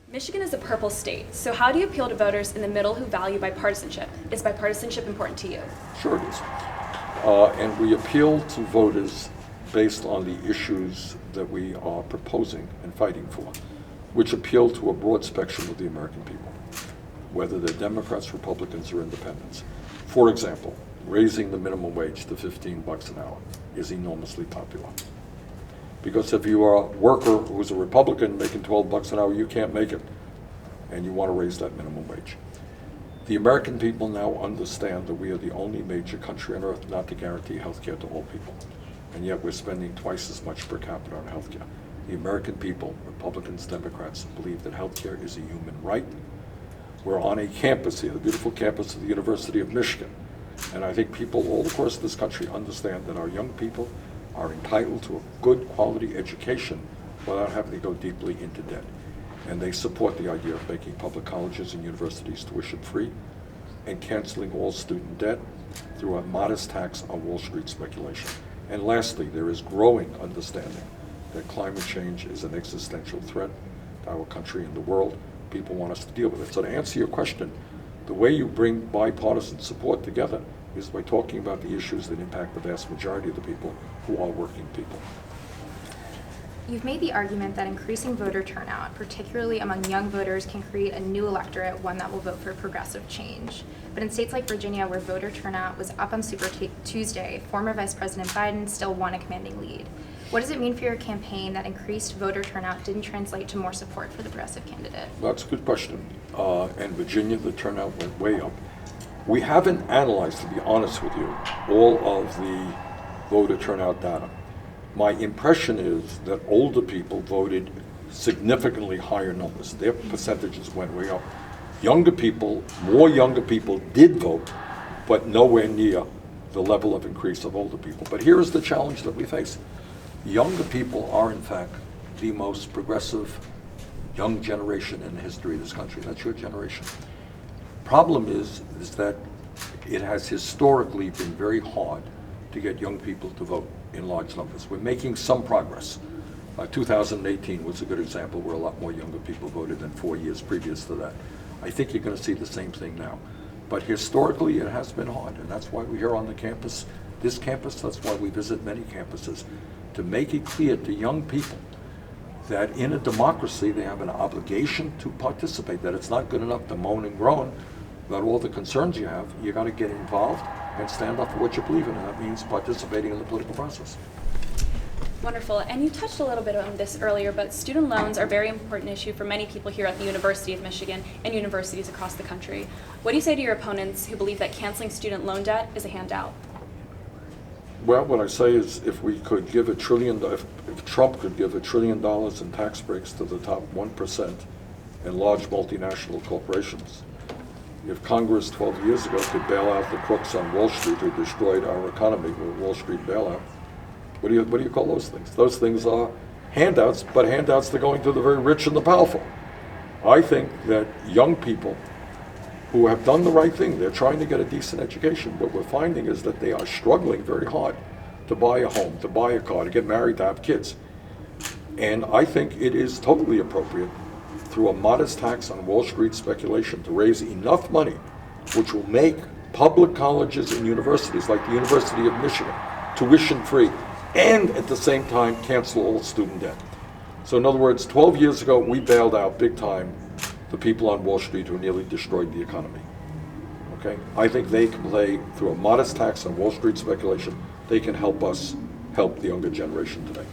Michigan is a purple state, so how do you appeal to voters in the middle who value bipartisanship? Is bipartisanship important to you? Sure it is. And we appeal to voters based on the issues that we are proposing and fighting for, which appeal to a broad spectrum of the American people, whether they're Democrats, Republicans, or independents. For example, raising the minimum wage to $15 an hour is enormously popular. Because if you are a worker who's a Republican making $12 an hour, you can't make it, and you want to raise that minimum wage. The American people now understand that we are the only major country on earth not to guarantee health care to all people, and yet we're spending twice as much per capita on health care. The American people, Republicans, Democrats, believe that health care is a human right. We're on a campus here, the beautiful campus of the University of Michigan, and I think people all across this country understand that our young people are entitled to a good quality education without having to go deeply into debt. And they support the idea of making public colleges and universities tuition free and canceling all student debt through a modest tax on Wall Street speculation. And lastly, there is growing understanding that climate change is an existential threat to our country and the world. People want us to deal with it. So to answer your question, the way you bring bipartisan support together is by talking about the issues that impact the vast majority of the people who are working people. You've made the argument that increasing voter turnout, particularly among young voters, can create a new electorate, one that will vote for progressive change. But in states like Virginia, where voter turnout was up on Super Tuesday, former Vice President Biden still won a commanding lead. What does it mean for your campaign that increased voter turnout didn't translate to more support for the progressive candidate? That's a good question. In Virginia, the turnout went way up. We haven't analyzed, to be honest with you, all of the voter turnout data. My impression is that older people voted significantly higher numbers. Their percentages went way up. Younger people, more younger people did vote, but nowhere near the level of increase of older people. But here is the challenge that we face. Younger people are, in fact, the most progressive young generation in the history of this country. That's your generation. Problem is that it has historically been very hard to get young people to vote in large numbers. We're making some progress. 2018 was a good example where a lot more younger people voted than 4 years previous to that. I think you're going to see the same thing now. But historically, it has been hard, and that's why we're here on the campus, this campus, that's why we visit many campuses, to make it clear to young people that in a democracy, they have an obligation to participate, that it's not good enough to moan and groan about all the concerns you have. You got to get involved and stand up for what you believe in, and that means participating in the political process. Wonderful. And you touched a little bit on this earlier, but student loans are a very important issue for many people here at the University of Michigan and universities across the country. What do you say to your opponents who believe that canceling student loan debt is a handout? Well, what I say is if we could give if Trump could give $1 trillion in tax breaks to the top 1% and large multinational corporations, if Congress 12 years ago could bail out the crooks on Wall Street who destroyed our economy with Wall Street bailout, what do you call those things? Those things are handouts, but handouts that are going to the very rich and the powerful. I think that young people who have done the right thing, they're trying to get a decent education. What we're finding is that they are struggling very hard to buy a home, to buy a car, to get married, to have kids. And I think it is totally appropriate through a modest tax on Wall Street speculation to raise enough money which will make public colleges and universities like the University of Michigan tuition free and at the same time cancel all student debt. So in other words, 12 years ago we bailed out big time the people on Wall Street who nearly destroyed the economy. Okay? I think they can play through a modest tax on Wall Street speculation. They can help us help the younger generation today.